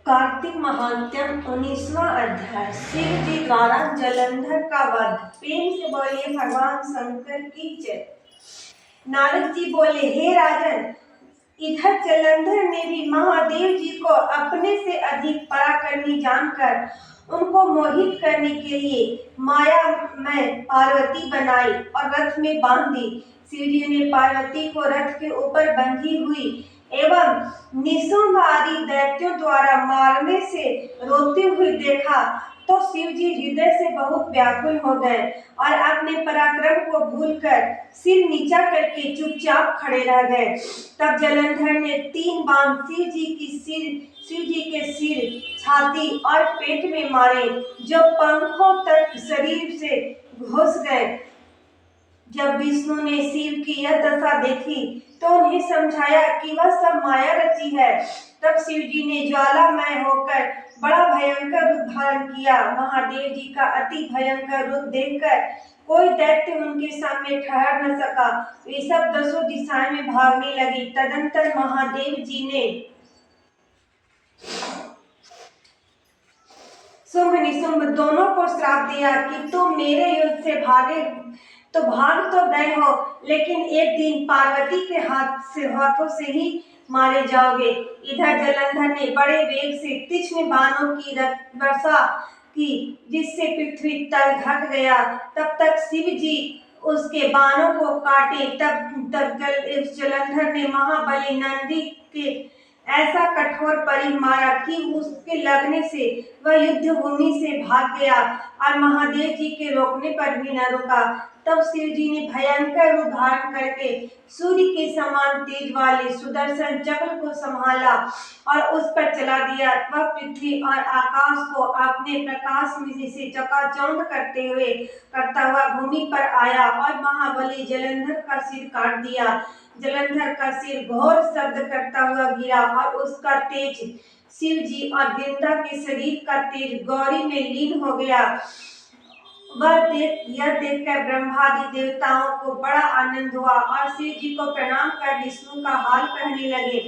कार्तिक महात्म्यम 19वां अध्याय। शिव जी द्वारा जलंधर का वध। प्रेम से बोलिए भगवान शंकर की जय। नारद जी बोले, हे राजन, इधर जलंधर ने भी महादेव जी को अपने से अधिक पराक्रमी जानकर उनको मोहित करने के लिए माया में पार्वती बनाई और रथ में बांध दी। शिव जी ने पार्वती को रथ के ऊपर बंधी हुई एवं निशुंभ आदि दैत्यों द्वारा मारने से रोते हुए देखा तो शिव जी हृदय से बहुत व्याकुल हो गए और अपने पराक्रम को भूलकर सिर नीचा करके चुपचाप खड़े रह गए। तब जलंधर ने 3 बाण शिव जी के सिर, छाती और पेट में मारे, जो पंखों तक शरीर से घुस गए। जब विष्णु ने शिव की यह दशा देखी तो उन्हें समझाया कि वह सब माया रची है। तब शिव जी ने ज्वालामय होकर बड़ा भयंकर रूप धारण किया। महादेव जी का अति भयंकर रूप देखकर कोई दैत्य उनके सामने ठहर न सका। वे सब 10 दिशाएं में भागने लगे। तदंतर महादेव जी ने शुंभ निशुंभ दोनों को श्राप दिया कि तुम मेरे युद्ध से भाग तो गए हो, लेकिन एक दिन पार्वती के हाथों से ही मारे जाओगे। इधर जलंधर ने बड़े वेग से तीक्ष्ण बाणों की वर्षा की, जिससे पृथ्वी तल ढक गया। तब तक शिव जी उसके बाणों को काटे। तब जलंधर ने महाबली नंदी के ऐसा कठोर परिघ मारा कि उसके लगने से वह युद्ध भूमि से भाग गया और महादेव जी के रोकने पर भी न रुका। तब शिव जी ने भयंकर रूप धारण करके सूर्य के समान तेज वाले सुदर्शन चक्र को संभाला और उस पर चला दिया। वह पृथ्वी और आकाश को अपने प्रकाश में से चकाचौंध करता हुआ भूमि पर आया और महाबली जलंधर का सिर काट दिया। जलंधर का सिर घोर शब्द करता हुआ गिरा और उसका तेज शिव जी और वृंदा के शरीर का तेज गौरी में लीन हो गया। यह देखकर ब्रह्मादि देवताओं को बड़ा आनंद हुआ और शिव जी को प्रणाम कर विष्णु का हाल कहने लगे।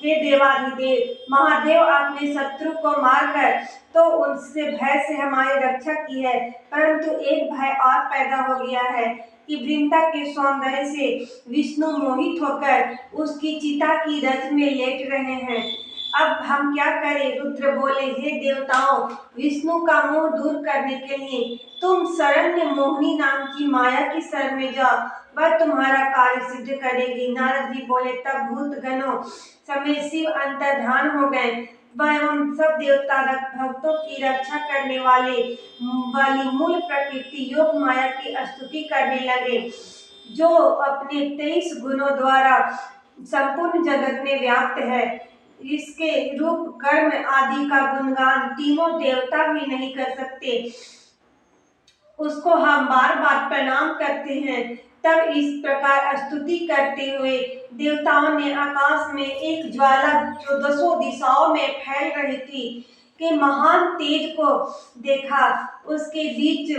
हे देवाधिदेव, महादेव आपने शत्रु को मारकर तो उससे भय से हमारी रक्षा की है, परंतु एक भय और पैदा हो गया है कि वृंदा के सौंदर्य से विष्णु मोहित होकर उसकी चिता की रज में लेट रहे हैं। अब हम क्या करें? रुद्र बोले, हे देवताओं, विष्णु का मोह दूर करने के लिए तुम शरण्य मोहिनी नाम की माया की शरण में जाओ, वह तुम्हारा कार्य सिद्ध करेगी। नारद जी बोले, तब भूत गणों समेत शिव अंतर्धान हो गए। वह सब देवता भक्तों की रक्षा करने वाली मूल प्रकृति योग माया की स्तुति करने लगे, जो अपने 23 गुणों द्वारा संपूर्ण जगत में व्याप्त है। इसके रूप कर्म आदि का गुणगान तीनों देवता भी नहीं कर सकते। उसको हम बार बार प्रणाम करते हैं। तब इस प्रकार स्तुति करते हुए देवताओं ने आकाश में एक ज्वाला जो 10 दिशाओं में फैल रही थी के महान तेज को देखा। उसके बीच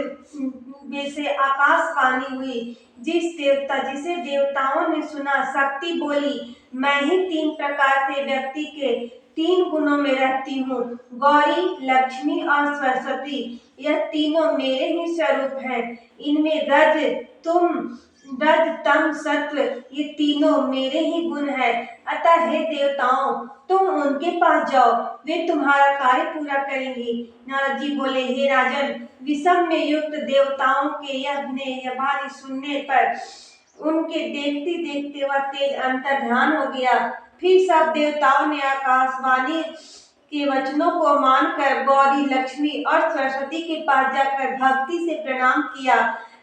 में से आकाशवाणी हुई, जिसे देवताओं ने सुना। शक्ति बोली, मैं ही 3 प्रकार से व्यक्ति के 3 गुणों में रहती हूँ, गौरी, लक्ष्मी और सरस्वती। यह तीनों मेरे ही स्वरूप हैं। इनमें रज, तम, सत्व, ये तीनों मेरे ही गुण हैं। अतः हे देवताओं, तुम उनके पास जाओ, वे तुम्हारा कार्य पूरा करेंगी। नारद जी बोले, हे राजन, विषम में युक्त देवताओं के यह वाणी सुनने पर उनके देखते देखते वह तेज अंतर्धान हो गया। फिर सब देवताओं ने आकाशवाणी के वचनों को मानकर गौरी, लक्ष्मी और सरस्वती के पास जाकर भक्ति से प्रणाम किया।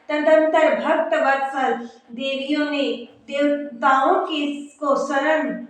तदंतर भक्त वत्सल देवियों ने देवताओं को शरण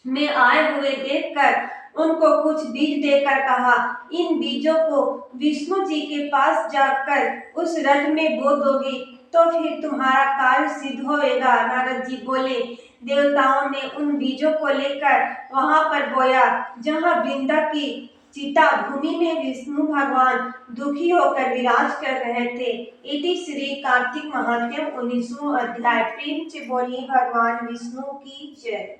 में आए हुए देखकर उनको कुछ बीज देकर कहा, इन बीजों को विष्णु जी के पास जाकर उस रथ में बो दोगी तो फिर तुम्हारा कार्य सिद्ध होएगा। नारद जी बोले, देवताओं ने उन बीजों को लेकर वहां पर बोया जहां वृंदा की चिता भूमि में विष्णु भगवान दुखी होकर विराज कर रहे थे। इति श्री कार्तिक महात्म्यम 19वां अध्याय। प्रेम से बोलिए भगवान विष्णु की जय।